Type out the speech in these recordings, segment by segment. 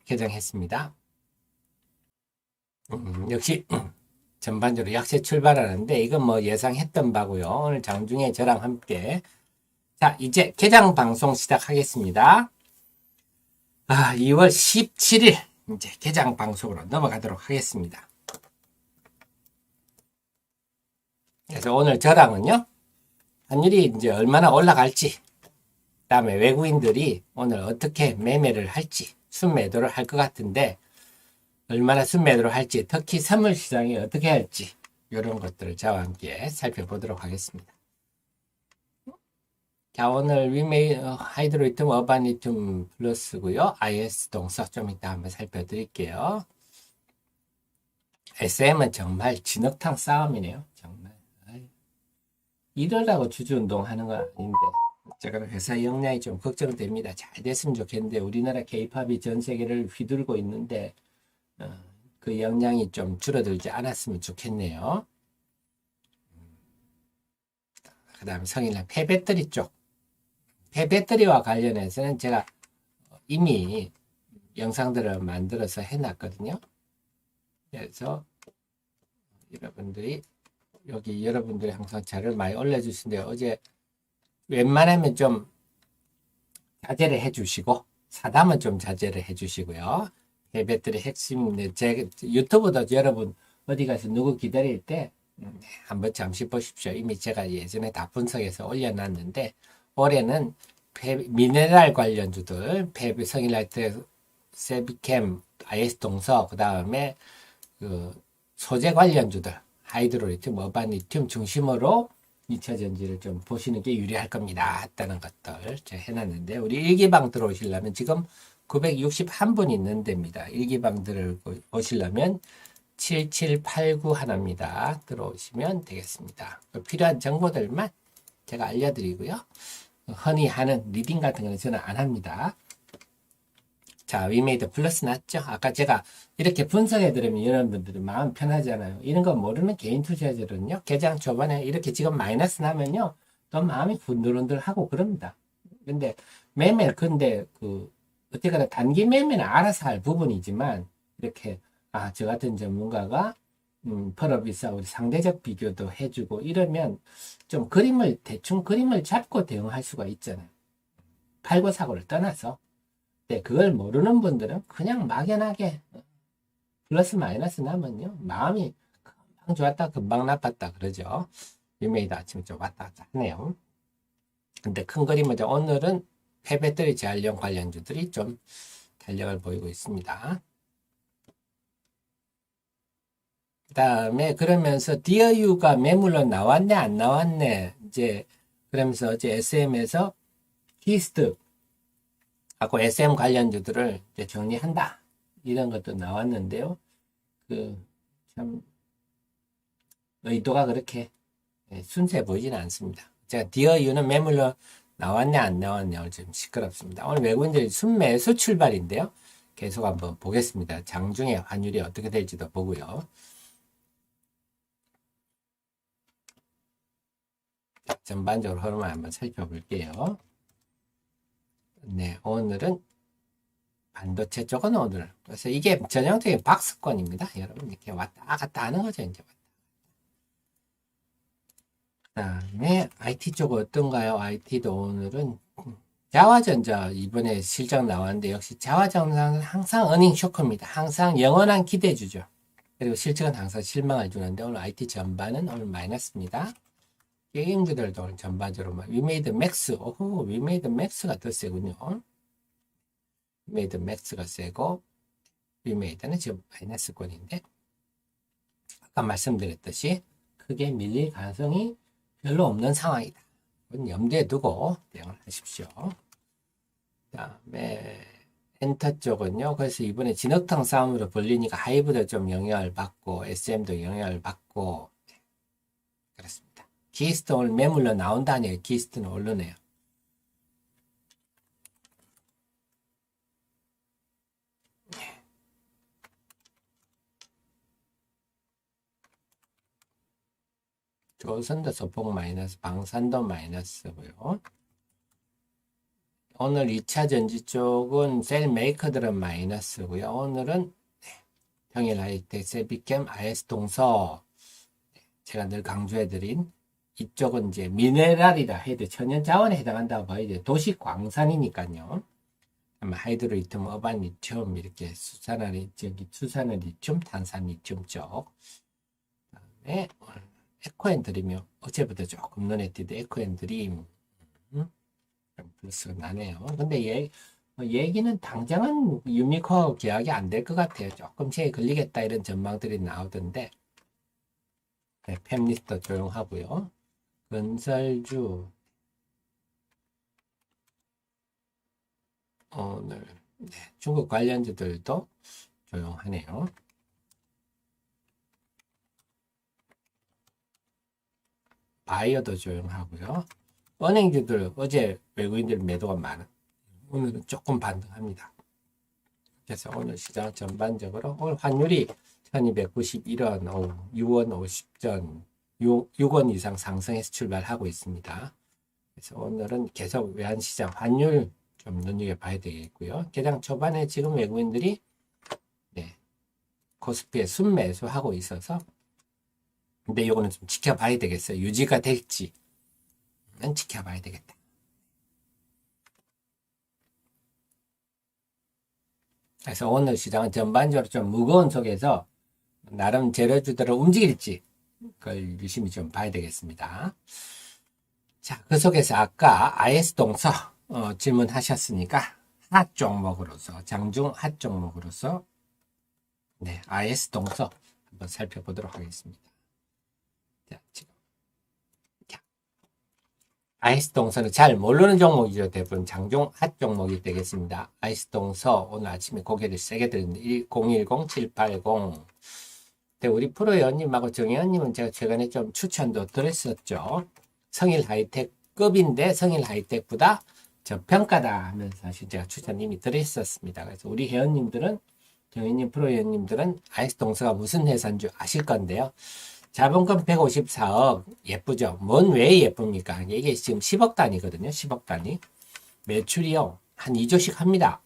개장했습니다. 역시 전반적으로 약세 출발하는데 이건 뭐 예상했던 바고요. 오늘 장중에 저랑 함께 자 이제 개장 방송 시작하겠습니다. 2월 17일 이제 개장 방송으로 넘어가도록 하겠습니다. 그래서 오늘 저랑은요 환율이 이제 얼마나 올라갈지, 그다음에 외국인들이 오늘 어떻게 매매를 할지, 순매도를 할 것 같은데 얼마나 순매도를 할지, 특히 선물 시장이 어떻게 할지 이런 것들을 저와 함께 살펴보도록 하겠습니다. 자, 오늘 하이드로리튬 어바니튬 플러스고요. IS 동서 좀 이따 한번 살펴드릴게요. SM은 정말 진흙탕 싸움이네요. 정말. 이러라고 주주운동 하는 건 아닌데 제가 회사 역량이 좀 걱정됩니다. 잘 됐으면 좋겠는데 우리나라 K-팝이 전 세계를 휘둘고 있는데 그 역량이 좀 줄어들지 않았으면 좋겠네요. 그 다음에 성인랑 폐배터리 쪽. 폐배터리와 관련해서는 제가 이미 영상들을 만들어서 해놨거든요. 그래서 여러분들이 항상 자료를 많이 올려주시는데 어제 웬만하면 좀 자제를 해주시고 사담은 좀 자제를 해주시고요. 폐배터리 핵심 제 유튜브도 여러분 어디 가서 누구 기다릴 때 한번 잠시 보십시오. 이미 제가 예전에 다 분석해서 올려놨는데 올해는 미네랄 관련주들, 성일라이트, 세비캠, IS 동서, 그 다음에 그 소재 관련주들, 하이드로리튬, 어바니튬 중심으로 2차 전지를 좀 보시는 게 유리할 겁니다. 했다는 것들 제가 해놨는데 우리 일기방 들어오시려면 지금 961분 있는 데입니다. 일기방 들어오시려면 7789 하나입니다. 들어오시면 되겠습니다. 필요한 정보들만 제가 알려드리고요. 흔히 하는 리딩 같은 거는 저는 안 합니다. 자, 위메이드 플러스 났죠? 아까 제가 이렇게 분석해드리면 여러분들은 마음 편하잖아요. 이런 거 모르는 개인 투자자들은요, 개장 초반에 이렇게 지금 마이너스 나면요, 또 마음이 hun들훈들하고 그럽니다. 근데 어쨌거나 단기 매매는 알아서 할 부분이지만, 이렇게, 저 같은 전문가가, 펄업비싸고 상대적 비교도 해주고 이러면 좀 대충 그림을 잡고 대응할 수가 있잖아요. 팔고 사고를 떠나서. 네, 그걸 모르는 분들은 그냥 막연하게 플러스 마이너스 나면요 마음이 금방 좋았다 금방 나빴다 그러죠. 유메이드 아침에 좀 왔다 갔다 하네요. 근데 큰 그림은 오늘은 폐배터리 재활용 관련주들이 좀 탄력을 보이고 있습니다. 그 다음에 그러면서 디어유가 매물로 나왔네 안 나왔네 이제 그러면서 어제 SM에서 히스트 하고 SM 관련주들을 이제 정리한다 이런 것도 나왔는데요. 참 의도가 그렇게 순수해 보이지는 않습니다. 제가 디어유는 매물로 나왔냐 안 나왔냐 좀 시끄럽습니다. 오늘 외국인들이 순매수 출발인데요. 계속 한번 보겠습니다. 장중에 환율이 어떻게 될지도 보고요. 전반적으로 흐름을 한번 살펴볼게요. 네, 오늘은 반도체 쪽은 오늘 그래서 이게 전형적인 박스권입니다. 여러분 이렇게 왔다 갔다 하는 거죠. 이제 그다음에 IT 쪽은 어떤가요? IT도 오늘은 자화전자 이번에 실적 나왔는데 역시 자화전자는 항상 어닝 쇼크입니다. 항상 영원한 기대주죠. 그리고 실적은 항상 실망을 주는데 오늘 IT 전반은 오늘 마이너스입니다. 게임주들도 오늘 전반적으로 위메이드 맥스, 위메이드 맥스가 더 세군요. 위메이드 맥스가 세고 위메이드는 지금 마이너스권인데 아까 말씀드렸듯이 크게 밀릴 가능성이 별로 없는 상황이다. 이건 염두에 두고 대응을 하십시오. 그 다음에 엔터 쪽은요. 그래서 이번에 진흙탕 싸움으로 벌리니까 하이브도 좀 영향을 받고 SM도 영향을 받고 그렇습니다. 기스트 오늘 매물로 나온다니 기스트는 오르네요. 조선도 소폭 마이너스, 방산도 마이너스고요. 오늘 2차 전지 쪽은 셀 메이커들은 마이너스고요. 오늘은 평일 하이텍, 세비캠, IS동서 제가 늘 강조해드린 이쪽은 이제 미네랄이라 해도 천연 자원에 해당한다고 봐야 돼요. 도시 광산이니까요. 하이드로 리튬, 어반 리튬 이렇게 수산화 리튬, 탄산 리튬 쪽. 그다음에 에코앤드림이요. 어제부터 조금 눈에 띄던 에코앤드림 플러스가 나네요. 근데 얘기는 당장은 유니코하고 계약이 안 될 것 같아요. 조금씩 걸리겠다 이런 전망들이 나오던데 네, 팹리스트 조용하고요. 건설주 오늘 네, 중국 관련주들도 조용하네요. 바이어도 조용하고요. 은행주들 어제 외국인들 매도가 많아. 오늘은 조금 반등합니다. 그래서 오늘 시장 전반적으로 오늘 환율이 1291원, 6원 50전, 6원 이상 상승해서 출발하고 있습니다. 그래서 오늘은 계속 외환시장 환율 좀 눈여겨봐야 되겠고요. 개장 초반에 지금 외국인들이 네, 코스피에 순매수하고 있어서 근데 이거는 좀 지켜봐야 되겠어요. 유지가 될지는 지켜봐야 되겠다. 그래서 오늘 시장은 전반적으로 좀 무거운 속에서 나름 재료주들을 움직일지 그걸 유심히 좀 봐야 되겠습니다. 자, 그 속에서 아까 IS동서 질문하셨으니까 핫 종목으로서 장중 핫 종목으로서 네, IS동서 한번 살펴보도록 하겠습니다. 자, 지금 IS동서는 잘 모르는 종목이죠. 대부분 장중 핫 종목이 되겠습니다. IS동서 오늘 아침에 고개를 세게 들었는데 010-780 우리 프로회원님하고 정혜원님은 제가 최근에 좀 추천도 드렸었죠. 성일 하이텍급인데 성일 하이텍보다 저평가다 하면서 사실 제가 추천 이미 드렸었습니다. 그래서 우리 회원님들은 정혜님 프로회원님들은 IS동서가 무슨 회사인 줄 아실 건데요. 자본금 154억 예쁘죠? 뭔 왜 예쁩니까? 이게 지금 10억 단위거든요. 10억 단위. 매출이요. 한 2조씩 합니다.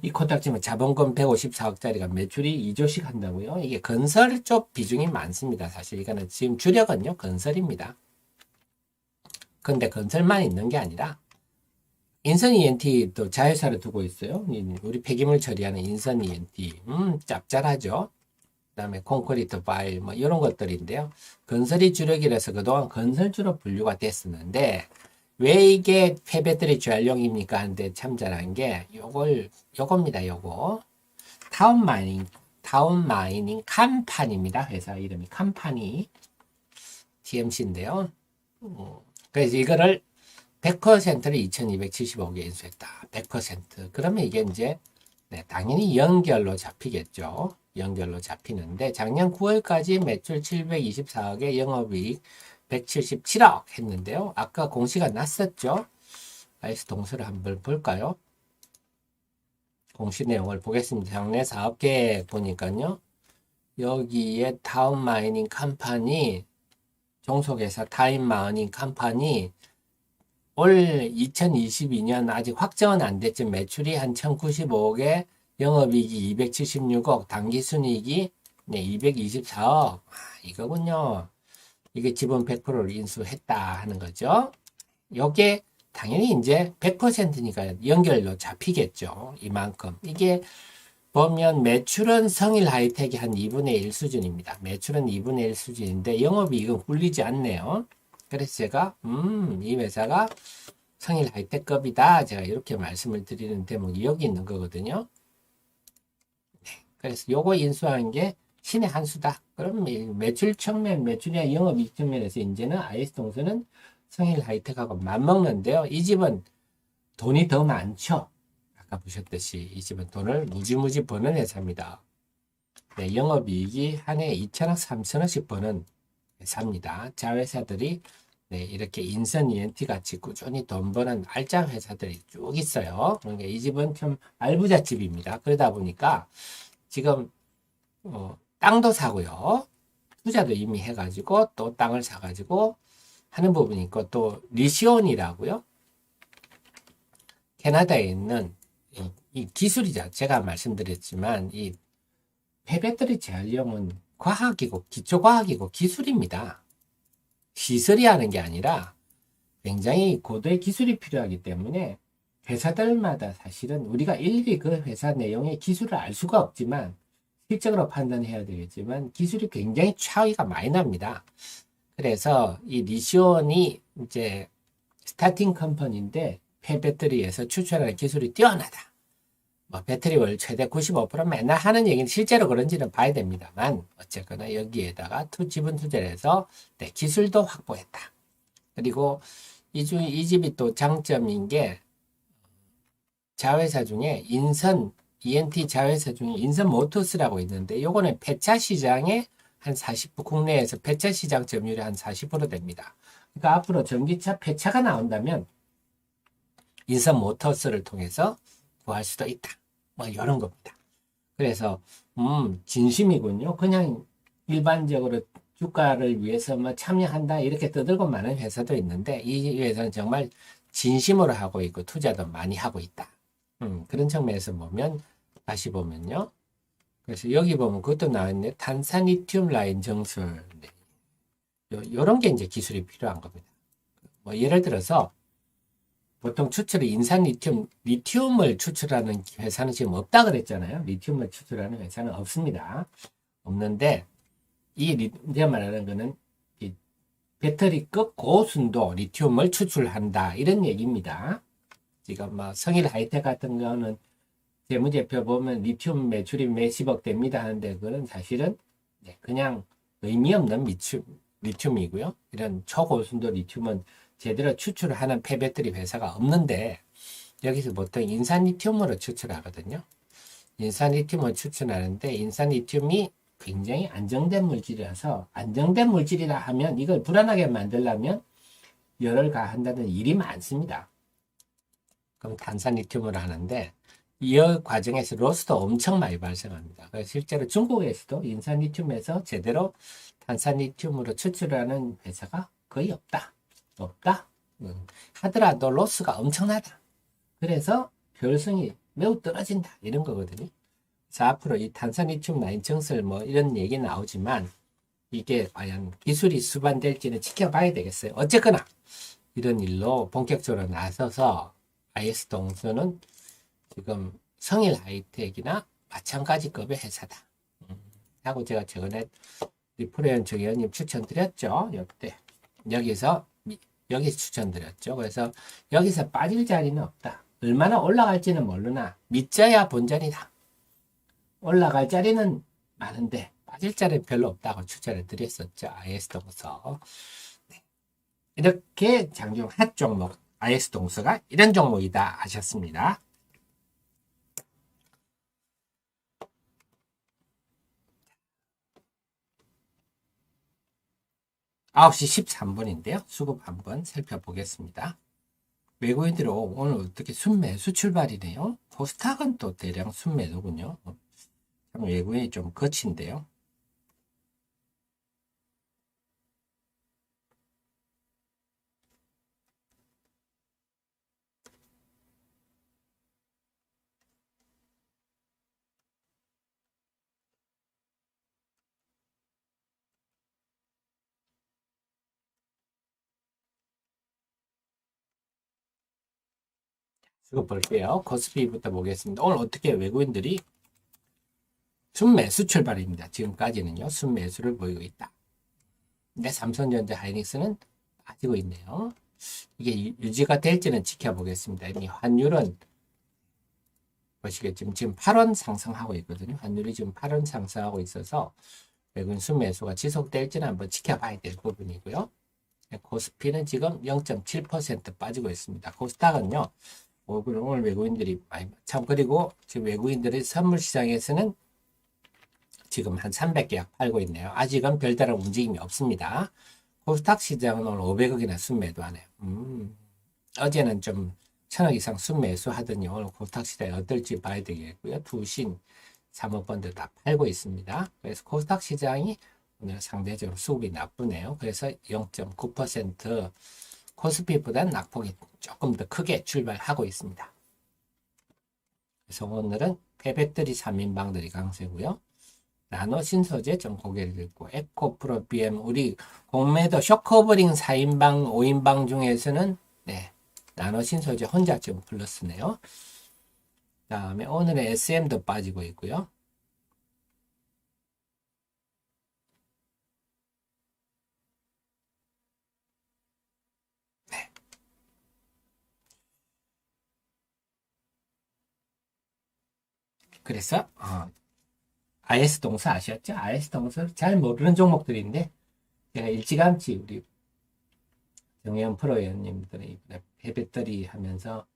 이 코딱지만 자본금 154억짜리가 매출이 2조씩 한다고요? 이게 건설 쪽 비중이 많습니다. 사실 이거는 지금 주력은요. 건설입니다. 근데 건설만 있는 게 아니라 인선 ENT도 자회사를 두고 있어요. 우리 폐기물 처리하는 인선 ENT. 짭짤하죠? 그 다음에 콘크리트 파일 뭐 이런 것들인데요. 건설이 주력이라서 그동안 건설주로 분류가 됐었는데 왜 이게 폐배터리 재활용입니까? 하는데 참 잘한 게 요겁니다. 요거 타운 마이닝 컴퍼니입니다. 회사 이름이 컴퍼니 TMC인데요. 그래서 이거를 100%를 2275억에 인수했다. 100%. 그러면 이게 이제 네, 당연히 연결로 잡히겠죠. 연결로 잡히는데 작년 9월까지 매출 724억에 영업이익 177억 했는데요. 아까 공시가 났었죠. IS동서를 한번 볼까요? 공시 내용을 보겠습니다. 장래 사업계획 보니까요. 여기에 타운마이닝 컴퍼니 종속회사 타임마이닝 컴퍼니 올 2022년 아직 확정은 안 됐지만 매출이 한 1095억에 영업이익이 276억, 당기순이익이 네, 224억. 이거군요. 이게 지분 100%를 인수했다 하는 거죠. 요게 당연히 이제 100%니까 연결로 잡히겠죠. 이만큼. 이게 보면 매출은 성일 하이텍이 한 2분의 1 수준입니다. 매출은 2분의 1 수준인데 영업이익은 굴리지 않네요. 그래서 제가 이 회사가 성일 하이텍급이다. 제가 이렇게 말씀을 드리는 대목이 여기 있는 거거든요. 네. 그래서 요거 인수한 게 신의 한 수다. 그럼 매출 측면, 매출이나 영업이익 측면에서 이제는 IS동서는 성일 하이텍하고 맞먹는데요. 이 집은 돈이 더 많죠. 아까 보셨듯이 이 집은 돈을 무지무지 버는 회사입니다. 네, 영업이익이 한 해 2천억, 3천억씩 버는 회사입니다. 자회사들이 네, 이렇게 인선 ENT 같이 꾸준히 돈 버는 알짜 회사들이 쭉 있어요. 그러니까 이 집은 좀 알부잣집입니다. 그러다 보니까 지금 땅도 사고요. 투자도 이미 해가지고 또 땅을 사가지고 하는 부분이 있고 또 리시온이라고요. 캐나다에 있는 이 기술이죠. 제가 말씀드렸지만 이 폐배터리 재활용은 과학이고 기초과학이고 기술입니다. 시설이 하는 게 아니라 굉장히 고도의 기술이 필요하기 때문에 회사들마다 사실은 우리가 일일이 그 회사 내용의 기술을 알 수가 없지만 실적으로 판단해야 되겠지만 기술이 굉장히 차이가 많이 납니다. 그래서 이 리시온이 이제 스타팅 컴퍼니인데 폐배터리에서 추출하는 기술이 뛰어나다. 뭐 배터리월 최대 95% 맨날 하는 얘기는 실제로 그런지는 봐야 됩니다만 어쨌거나 여기에다가 지분 투자를 해서 내 기술도 확보했다. 그리고 이 집이 또 장점인 게 자회사 중에 인선 ENT 자회사 중에 인선 모터스라고 있는데 요거는 폐차 시장에 한 40%, 국내에서 폐차 시장 점유율이 한 40% 됩니다. 그러니까 앞으로 전기차 폐차가 나온다면 인선 모터스를 통해서 구할 수도 있다. 뭐 이런 겁니다. 그래서 진심이군요. 그냥 일반적으로 주가를 위해서 뭐 참여한다 이렇게 떠들고 많은 회사도 있는데 이 회사는 정말 진심으로 하고 있고 투자도 많이 하고 있다. 그런 측면에서 보면 다시 보면요. 그래서 여기 보면 그것도 나왔네. 탄산리튬 라인 정설. 요런 게 이제 기술이 필요한 겁니다. 뭐 예를 들어서 보통 추출이 리튬을 추출하는 회사는 지금 없다 그랬잖아요. 리튬을 추출하는 회사는 없는데 내가 말하는 거는 이 배터리급 고순도 리튬을 추출한다 이런 얘기입니다. 지금 뭐 성일 하이텍 같은 거는 재무제표 보면 리튬 매출이 몇십억 됩니다 하는데 그건 사실은 그냥 의미 없는 리튬이고요. 이런 초고순도 리튬은 제대로 추출을 하는 폐배터리 회사가 없는데 여기서 보통 인산리튬으로 추출하거든요. 인산리튬을 추출하는데 인산리튬이 굉장히 안정된 물질이라서 안정된 물질이라 하면 이걸 불안하게 만들려면 열을 가한다는 일이 많습니다. 그럼 탄산리튬으로 하는데 이 과정에서 로스도 엄청 많이 발생합니다. 그래서 실제로 중국에서도 인산리튬에서 제대로 탄산리튬으로 추출하는 회사가 거의 없다. 하더라도 로스가 엄청나다. 그래서 효율성이 매우 떨어진다. 이런 거거든요. 그래서 앞으로 이 탄산리튬 라인 정설 뭐 이런 얘기 나오지만 이게 과연 기술이 수반될지는 지켜봐야 되겠어요. 어쨌거나 이런 일로 본격적으로 나서서 IS 동서는 지금 성일 하이텍이나 마찬가지 급의 회사다. 하고 제가 최근에 리프레온 정 의원님 추천드렸죠. 이때 여기서 추천드렸죠. 그래서 여기서 빠질 자리는 없다. 얼마나 올라갈지는 모르나 믿져야 본전이다. 올라갈 자리는 많은데 빠질 자리는 별로 없다고 추천을 드렸었죠. IS 동서. 네. 이렇게 장중 핫 종목 IS 동서가 이런 종목이다 하셨습니다. 9시 13분인데요. 수급 한번 살펴보겠습니다. 외국인들이 오늘 어떻게 순매수 출발이네요. 코스닥은 또 대량 순매도군요. 참 외국인이 좀 거친데요. 이거 볼게요. 코스피부터 보겠습니다. 오늘 어떻게 외국인들이 순매수 출발입니다. 지금까지는요. 순매수를 보이고 있다. 근데 삼성전자 하이닉스는 빠지고 있네요. 이게 유지가 될지는 지켜보겠습니다. 이 환율은 보시겠지만 지금 8원 상승하고 있거든요. 환율이 지금 8원 상승하고 있어서 외국인 순매수가 지속될지는 한번 지켜봐야 될 부분이고요. 코스피는 지금 0.7% 빠지고 있습니다. 코스닥은요. 오늘 외국인들이 많이 참 그리고 지금 외국인들이 선물 시장에서는 지금 한 300개 팔고 있네요. 아직은 별다른 움직임이 없습니다. 코스닥 시장은 오늘 500억이나 순매도하네요. 어제는 좀 1000억 이상 순매수 하더니 오늘 코스닥 시장이 어떨지 봐야 되겠고요. 투신, 사모펀드 다 팔고 있습니다. 그래서 코스닥 시장이 오늘 상대적으로 수급이 나쁘네요. 그래서 0.9% 코스피보다는 낙폭이 조금 더 크게 출발하고 있습니다. 그래서 오늘은 폐배터리 3인방들이 강세고요. 나노 신소재 좀 고개를 들고 에코프로 BM 우리 공매도 쇼커버링 4인방 5인방 중에서는 네, 나노 신소재 혼자 좀 플러스네요. 다음에 오늘의 SM도 빠지고 있고요. 네. 그래서 IS 동사 아셨죠? IS 동사 잘 모르는 종목들인데 제가 일찌감치 우리 정혜연 프로위원님들의 이번에 폐배터리 하면서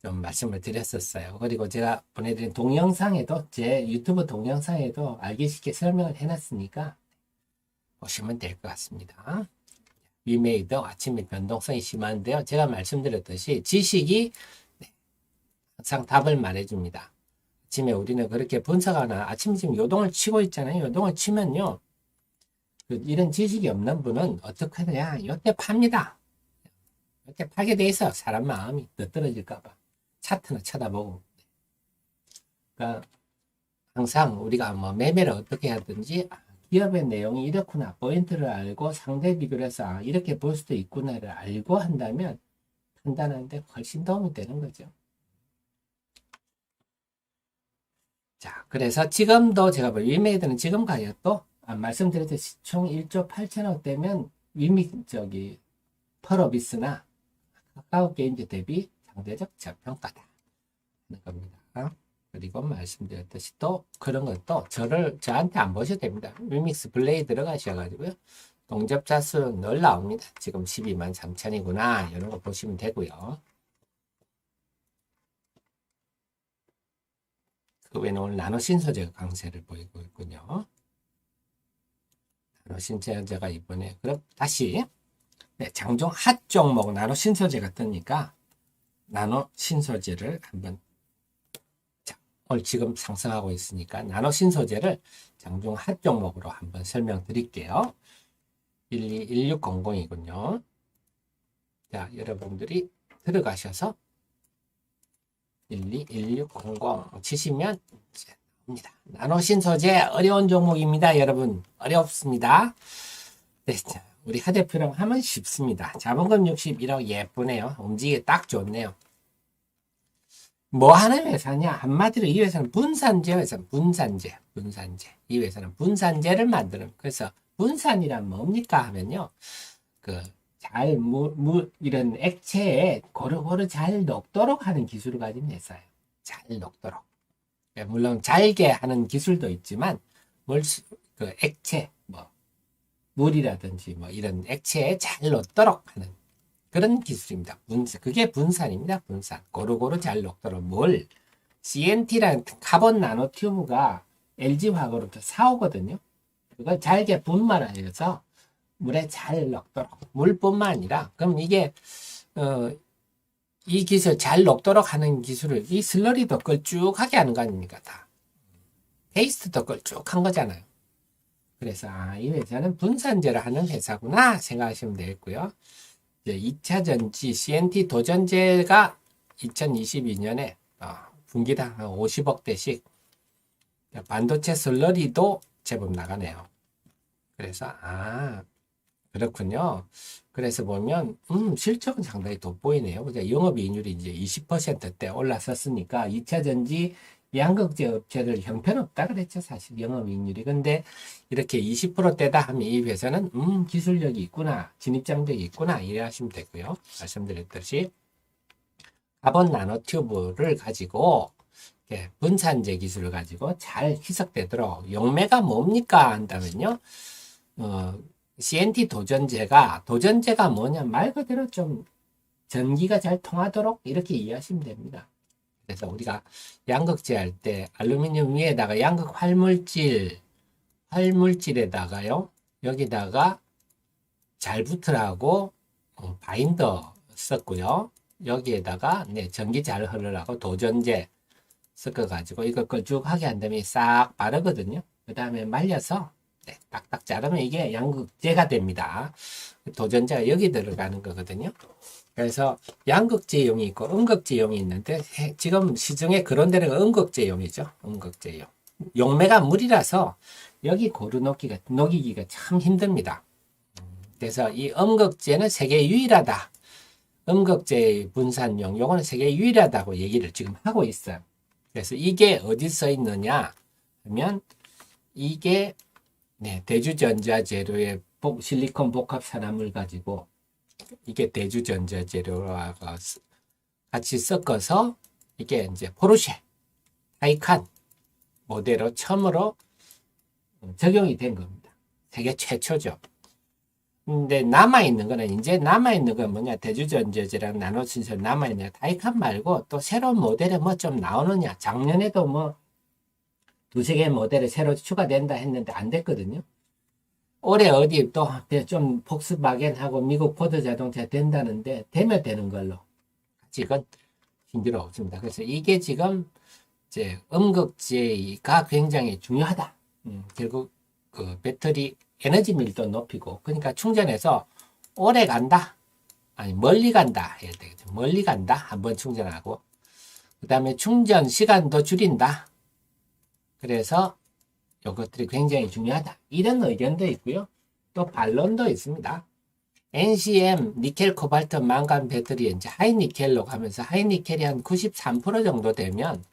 좀 말씀을 드렸었어요. 그리고 제가 보내드린 동영상에도 제 유튜브 동영상에도 알기 쉽게 설명을 해놨으니까 보시면 될 것 같습니다. 위메이드 아침에 변동성이 심한데요. 제가 말씀드렸듯이 지식이 항상 답을 말해줍니다. 아침에 우리는 그렇게 분석하나 아침에 지금 요동을 치고 있잖아요. 요동을 치면요. 이런 지식이 없는 분은 어떻게 하냐. 이때 팝니다. 이때 파게 돼 있어. 사람 마음이 더 떨어질까봐. 차트나 쳐다보고. 그러니까 항상 우리가 뭐 매매를 어떻게 하든지 기업의 내용이 이렇구나. 포인트를 알고 상대 비교를 해서 이렇게 볼 수도 있구나를 알고 한다면 판단하는데 훨씬 도움이 되는 거죠. 자, 그래서 지금도 제가 위메이드는 지금 가격도 말씀드렸듯이 총 1조 8천억 되면 펄어비스나 카카오 게임즈 대비 상대적 저평가다 하는 겁니다. 그리고 말씀드렸듯이 또 그런 것도 저한테 안 보셔도 됩니다. 위믹스 플레이 들어가셔가지고요. 동접자 수 늘 나옵니다. 지금 12만 3천이구나. 이런 거 보시면 되고요. 그 외에는 오늘 나노 신소재가 강세를 보이고 있군요. 나노 신소재가 이번에 그럼 다시 장중 핫 종목 나노 신소재가 뜨니까 나노 신소재를 한번 오늘 지금 상승하고 있으니까 나노 신소재를 장중 핫 종목으로 한번 설명드릴게요. 121600이군요. 자, 여러분들이 들어가셔서 121600 치시면 나옵니다. 나노 신소재 어려운 종목입니다. 여러분 어렵습니다. 네, 우리 하 대표랑 하면 쉽습니다. 자본금 61억 예쁘네요. 움직이기 딱 좋네요. 뭐 하는 회사냐? 한마디로 이 회사는 분산제 회사는 분산제. 이 회사는 분산제를 만드는. 그래서 분산이란 뭡니까 하면요. 이런 액체에 고루고루 잘 녹도록 하는 기술을 가진 회사예요. 잘 녹도록. 물론 잘게 하는 기술도 있지만, 액체, 물이라든지 이런 액체에 잘 녹도록 하는 그런 기술입니다. 그게 분산입니다. 분산. 고루고루 잘 녹도록 CNT라는 카본 나노튜브가 LG화학으로부터 사오거든요. 그걸 잘게 분말하여서 물에 잘 녹도록. 물뿐만 아니라, 그럼 이게, 이 기술, 잘 녹도록 하는 기술을, 이 슬러리도 걸쭉하게 하는 거 아닙니까? 다. 페이스트도 걸쭉한 거잖아요. 그래서, 이 회사는 분산제를 하는 회사구나 생각하시면 되겠고요. 이제 2차 전지 CNT 도전제가 2022년에 분기당 한 50억대씩 반도체 슬러리도 제법 나가네요. 그래서 그렇군요. 그래서 보면 실적은 상당히 돋보이네요. 그죠? 영업이익률이 이제 20%대 올라섰으니까 2차 전지 양극재 업체들 형편없다 그랬죠. 사실 영업이익률이. 근데 이렇게 20%대다 하면 이 회사는 기술력이 있구나. 진입장벽이 있구나. 이해하시면 되고요. 말씀드렸듯이 카본 나노튜브를 가지고 분산제 기술을 가지고 잘 희석되도록 용매가 뭡니까 한다면요. CNT 도전제가 뭐냐 말 그대로 좀 전기가 잘 통하도록 이렇게 이해하시면 됩니다. 그래서 우리가 양극재 할 때 알루미늄 위에다가 양극 활물질에다가요. 여기다가 잘 붙으라고 바인더 썼고요. 여기에다가 전기 잘 흐르라고 도전제 섞어가지고 이거 걸쭉하게 한 다음에 싹 바르거든요. 그 다음에 말려서 네, 딱딱 자르면 이게 양극재가 됩니다. 도전자가 여기 들어가는 거거든요. 그래서 양극재용이 있고 음극재용이 있는데 지금 시중에 그런 데는 음극재용이죠. 음극재용. 용매가 물이라서 여기 고루 녹이기가 참 힘듭니다. 그래서 이 음극재는 세계 유일하다. 음극재 분산용 요거는 세계 유일하다고 얘기를 지금 하고 있어요. 그래서 이게 어디 써 있느냐 하면 이게 네, 대주전자 재료의 실리콘 복합 산화물 가지고 이게 대주전자 재료와 같이 섞어서 이게 이제 포르쉐 타이칸 모델로 처음으로 적용이 된 겁니다. 세계 최초죠. 근데 남아있는 거는 이제 남아있는 건 뭐냐, 대주전자재랑 나노신설 남아있는 타이칸 말고 또 새로운 모델이 뭐 좀 나오느냐. 작년에도 뭐 두세 개의 모델이 새로 추가된다 했는데 안 됐거든요. 올해 어디 또 좀 폭스바겐하고 미국 포드 자동차 된다는데 되면 되는 걸로 아직은 힘들어 없습니다. 그래서 이게 지금 이제 음극재가 굉장히 중요하다. 결국 그 배터리 에너지 밀도 높이고, 그러니까 충전해서 오래 간다, 아니 멀리 간다 해야 되겠죠. 멀리 간다, 한번 충전하고, 그 다음에 충전 시간도 줄인다. 그래서 이것들이 굉장히 중요하다. 이런 의견도 있고요. 또 반론도 있습니다. NCM 니켈 코발트 망간 배터리 이제 하이니켈로 가면서 하이니켈이 한 93% 정도 되면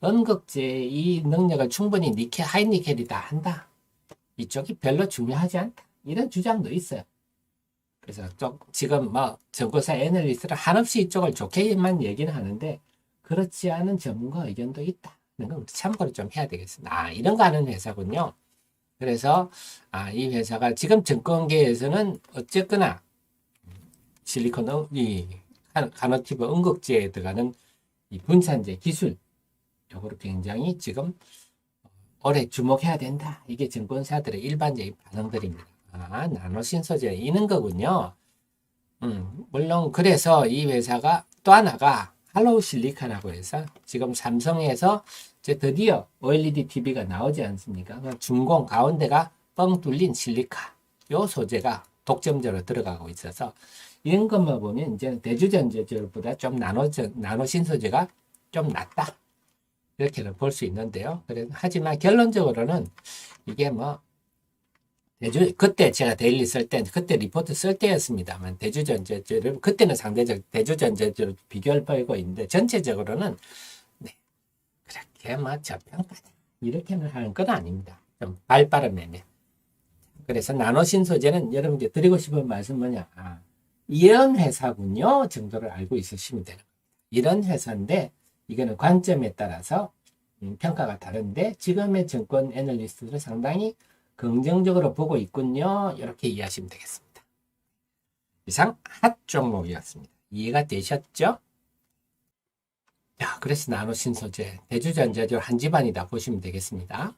음극재 이 능력을 충분히 하이니켈이 다 한다. 이쪽이 별로 중요하지 않다. 이런 주장도 있어요. 그래서 지금 뭐 전고사 애널리스트는 한없이 이쪽을 좋게만 얘기는 하는데 그렇지 않은 전문가 의견도 있다. 이런 걸 참고를 좀 해야 되겠습니다. 이런 거 하는 회사군요. 그래서 이 회사가 지금 증권계에서는 어쨌거나 실리콘 이 가노티브 음극재에 들어가는 이 분산재 기술 요거를 굉장히 지금 올해 주목해야 된다. 이게 증권사들의 일반적인 반응들입니다. 나노신소재 있는 거군요. 물론 그래서 이 회사가 또 하나가 할로우 실리콘이라고 해서 지금 삼성에서 이제 드디어 OLED TV가 나오지 않습니까? 중공 가운데가 뻥 뚫린 실리카 요 소재가 독점적으로 들어가고 있어서 이런 것만 보면 이제 대주전자재보다 좀 나노신소재가 좀 낫다. 이렇게는 볼 수 있는데요. 하지만 결론적으로는 이게 뭐 그때 제가 데일리 쓸 때, 그때 리포트 쓸 때였습니다만 대주전자재를 그때는 상대적 대주전자재로 비교할 바고 있는데 전체적으로는 네, 그렇게 뭐 저평가다 이렇게는 하는 건 아닙니다. 좀 발빠른 매매. 그래서 나노신소재는 여러분께 드리고 싶은 말씀 뭐냐? 이런 회사군요 정도를 알고 있으시면 되는 겁니다. 이런 회사인데 이거는 관점에 따라서 평가가 다른데 지금의 증권 애널리스트들은 상당히 긍정적으로 보고 있군요. 이렇게 이해하시면 되겠습니다. 이상 핫 종목이었습니다. 이해가 되셨죠? 그래서 나노신소재, 대주전자재 한 집안이다 보시면 되겠습니다.